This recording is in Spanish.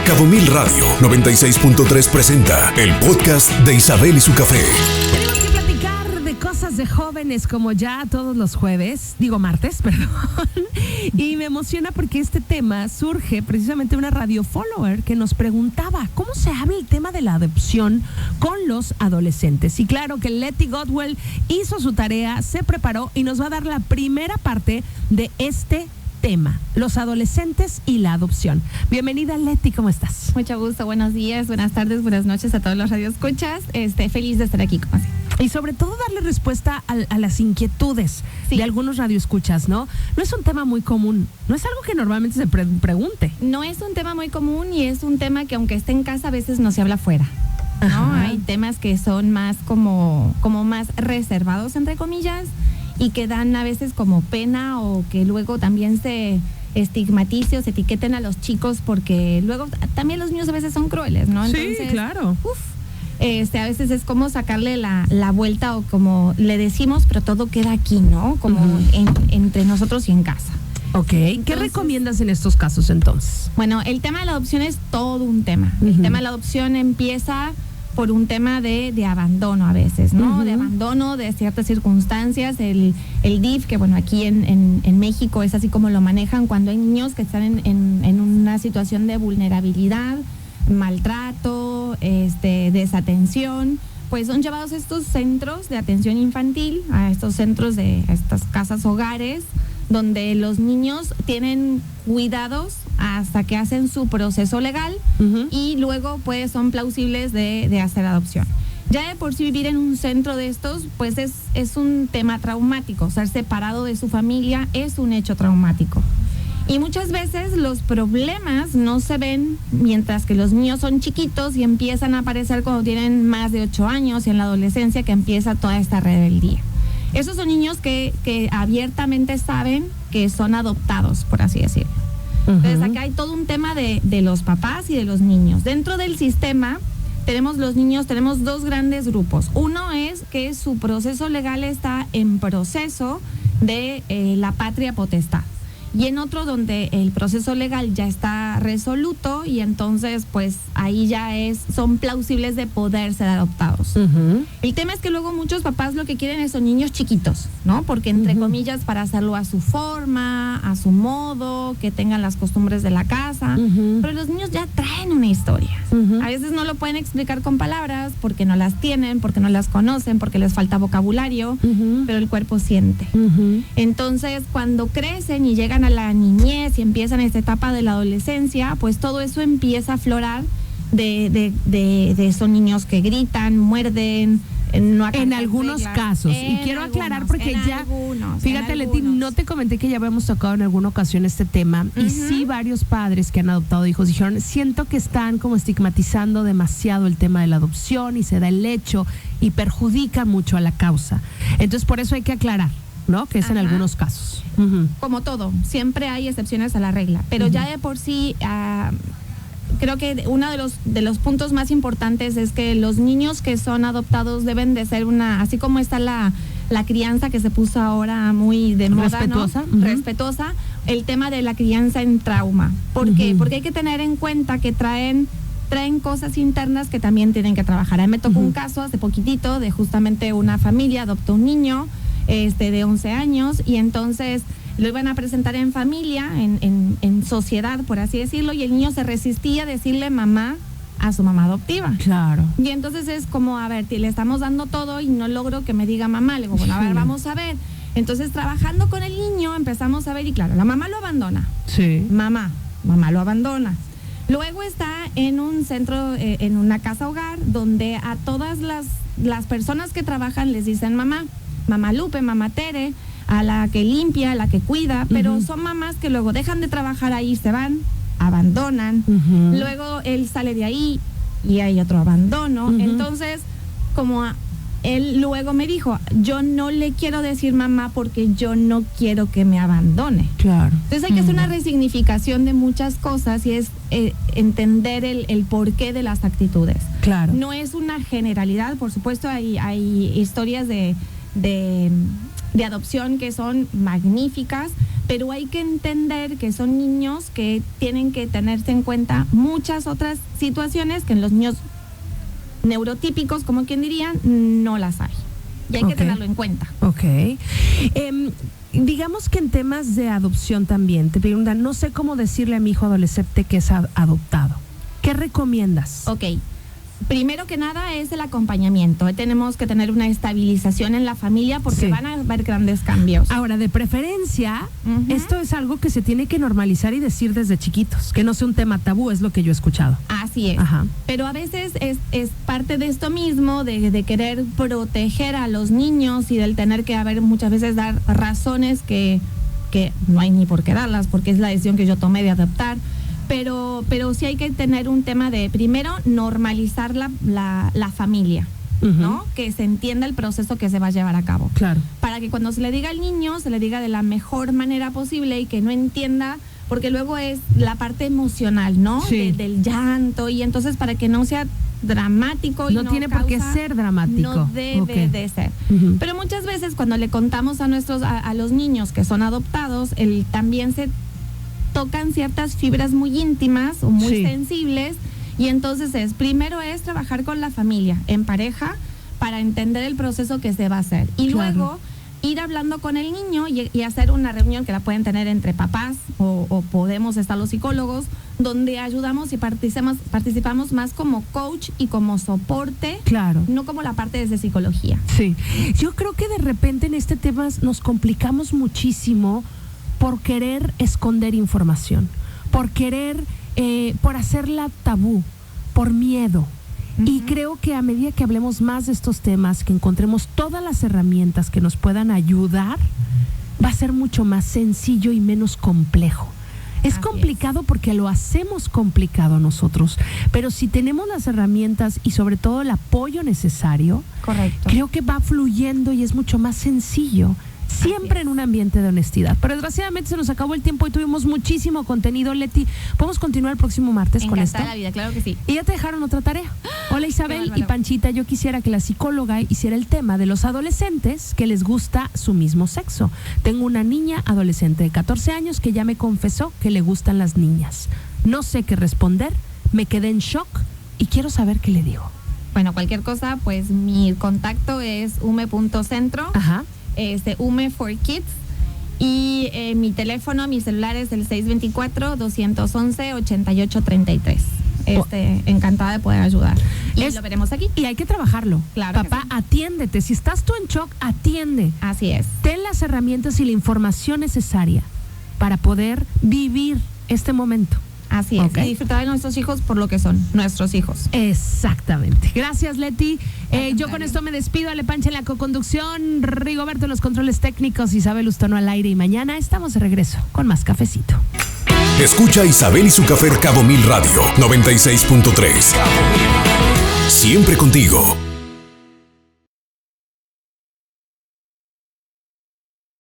Cabo Mil Radio 96.3 presenta el podcast de Isabel y su café. Tenemos que platicar de cosas de jóvenes como ya todos los martes, perdón. Y me emociona porque este tema surge precisamente de una radio follower que nos preguntaba cómo se habla el tema de la adopción con los adolescentes. Y claro que Letty Godwell hizo su tarea, se preparó y nos va a dar la primera parte de este tema, los adolescentes y la adopción. Bienvenida, Letty, ¿cómo estás? Mucho gusto, buenos días, buenas tardes, buenas noches a todos los radioescuchas. Feliz de estar aquí, como así. Y sobre todo darle respuesta a las inquietudes de algunos radioescuchas, ¿no? No es un tema muy común, no es algo que normalmente se pregunte. No es un tema muy común y es un tema que aunque esté en casa a veces no se habla fuera, ¿no? Ajá. Hay temas que son más como más reservados, entre comillas, y que dan a veces como pena o que luego también se estigmatice o se etiqueten a los chicos porque luego también los niños a veces son crueles, ¿no? Entonces, sí, claro. A veces es como sacarle la vuelta o como le decimos, pero todo queda aquí, ¿no? Como entre nosotros y en casa. Ok, Entonces, ¿qué recomiendas en estos casos entonces? Bueno, el tema de la adopción es todo un tema. El tema de la adopción empieza por un tema de abandono a veces, ¿no? De abandono de ciertas circunstancias. El DIF, que bueno, aquí en México es así como lo manejan cuando hay niños que están en una situación de vulnerabilidad, maltrato, desatención, pues son llevados a estos centros de atención infantil, a estos centros a estas casas hogares, donde los niños tienen cuidados hasta que hacen su proceso legal y luego pues son plausibles de hacer adopción. Ya de por sí vivir en un centro de estos pues es un tema traumático, ser separado de su familia es un hecho traumático. Y muchas veces los problemas no se ven mientras que los niños son chiquitos y empiezan a aparecer cuando tienen más de 8 años y en la adolescencia que empieza toda esta rebeldía. Esos son niños que abiertamente saben que son adoptados, por así decirlo. Entonces acá hay todo un tema de los papás y de los niños. Dentro del sistema tenemos los niños, tenemos dos grandes grupos. Uno es que su proceso legal está en proceso de la patria potestad. Y en otro donde el proceso legal ya está resoluto y entonces pues ahí ya son plausibles de poder ser adoptados. El tema es que luego muchos papás lo que quieren son niños chiquitos, ¿no? Porque entre comillas para hacerlo a su forma, a su modo, que tengan las costumbres de la casa, pero los niños ya traen una historia. A veces no lo pueden explicar con palabras porque no las tienen, porque no las conocen, porque les falta vocabulario, pero el cuerpo siente. Entonces cuando crecen y llegan a la niñez y empiezan esta etapa de la adolescencia, pues todo eso empieza a aflorar de son niños que gritan, muerden, no acatan en algunos reglas. casos. Y quiero aclarar porque ya, fíjate, Leti, no te comenté que ya habíamos tocado en alguna ocasión este tema y sí varios padres que han adoptado hijos dijeron, siento que están como estigmatizando demasiado el tema de la adopción y se da el hecho y perjudica mucho a la causa. Entonces por eso hay que aclarar, ¿no? Que es en algunos casos. Como todo, siempre hay excepciones a la regla, pero ya de por sí creo que uno de los puntos más importantes es que los niños que son adoptados deben de ser así como está la crianza que se puso ahora muy de moda, respetuosa, ¿no? Respetuosa, el tema de la crianza en trauma. ¿Por qué? Porque hay que tener en cuenta que traen cosas internas que también tienen que trabajar. A mí me tocó un caso hace poquitito de justamente una familia adoptó un niño de 11 años y entonces lo iban a presentar en familia, en sociedad, por así decirlo, y el niño se resistía a decirle mamá a su mamá adoptiva. Claro. Y entonces es como, a ver, le estamos dando todo y no logro que me diga mamá. Le digo, bueno, a ver, vamos a ver. Entonces, trabajando con el niño, empezamos a ver y claro, la mamá lo abandona. Sí. Mamá lo abandona. Luego está en un centro, en una casa hogar, donde a todas las personas que trabajan les dicen mamá Lupe, mamá Tere, a la que limpia, a la que cuida, pero son mamás que luego dejan de trabajar ahí, se van, abandonan, luego él sale de ahí y hay otro abandono, entonces como él luego me dijo, yo no le quiero decir mamá porque yo no quiero que me abandone. Claro. Entonces hay que hacer una resignificación de muchas cosas y es entender el porqué de las actitudes. Claro. No es una generalidad, por supuesto hay historias de adopción que son magníficas, pero hay que entender que son niños que tienen que tenerse en cuenta muchas otras situaciones que en los niños neurotípicos, como quien diría, no las hay. Y hay que tenerlo en cuenta. Ok. Digamos que en temas de adopción también, te preguntan, no sé cómo decirle a mi hijo adolescente que es adoptado. ¿Qué recomiendas? Ok. Primero que nada es el acompañamiento. Tenemos que tener una estabilización en la familia porque van a haber grandes cambios. Ahora, de preferencia, esto es algo que se tiene que normalizar y decir desde chiquitos, que no sea un tema tabú, es lo que yo he escuchado. Así es. Ajá. Pero a veces es parte de esto mismo, de querer proteger a los niños y del tener que haber muchas veces dar razones que no hay ni por qué darlas, porque es la decisión que yo tomé de adoptar. Pero sí hay que tener un tema de, primero, normalizar la familia, ¿no? Que se entienda el proceso que se va a llevar a cabo. Claro. Para que cuando se le diga al niño, se le diga de la mejor manera posible y que no entienda, porque luego es la parte emocional, ¿no? Sí. Del llanto, y entonces para que no sea dramático. No tiene por qué ser dramático. No debe de ser. Pero muchas veces cuando le contamos a los niños que son adoptados, también se tocan ciertas fibras muy íntimas o muy sensibles, y entonces primero es trabajar con la familia en pareja para entender el proceso que se va a hacer y luego ir hablando con el niño y hacer una reunión que la pueden tener entre papás o podemos estar los psicólogos, donde ayudamos y participamos más como coach y como soporte, no como la parte desde psicología. Sí, yo creo que de repente en este tema nos complicamos muchísimo por querer esconder información, por querer, por hacerla tabú, por miedo. Y creo que a medida que hablemos más de estos temas, que encontremos todas las herramientas que nos puedan ayudar, va a ser mucho más sencillo y menos complejo. Es complicado porque lo hacemos complicado nosotros, pero si tenemos las herramientas y sobre todo el apoyo necesario, creo que va fluyendo y es mucho más sencillo. Siempre en un ambiente de honestidad. Pero desgraciadamente se nos acabó el tiempo y tuvimos muchísimo contenido. Leti, ¿podemos continuar el próximo martes con esto? Encantada la vida, claro que sí. Y ya te dejaron otra tarea. Hola Isabel y Panchita, yo quisiera que la psicóloga hiciera el tema de los adolescentes que les gusta su mismo sexo. Tengo una niña adolescente de 14 años que ya me confesó que le gustan las niñas. No sé qué responder, me quedé en shock y quiero saber qué le digo. Bueno, cualquier cosa, pues mi contacto es ume.centro. Ume for Kids, y mi celular es el 624-211-8833. Encantada de poder ayudar. Y lo veremos aquí. Y hay que trabajarlo. Claro. Papá, atiéndete. Si estás tú en shock, atiende. Así es. Ten las herramientas y la información necesaria para poder vivir este momento. Así es, y disfrutar de nuestros hijos por lo que son, nuestros hijos. Exactamente. Gracias, Leti. Yo con esto me despido. Ale Pancha en la coconducción, Rigoberto en los controles técnicos, Isabel Ustono al aire, y mañana estamos de regreso con más cafecito. Escucha Isabel y su café Cabo Mil Radio 96.3. Siempre contigo.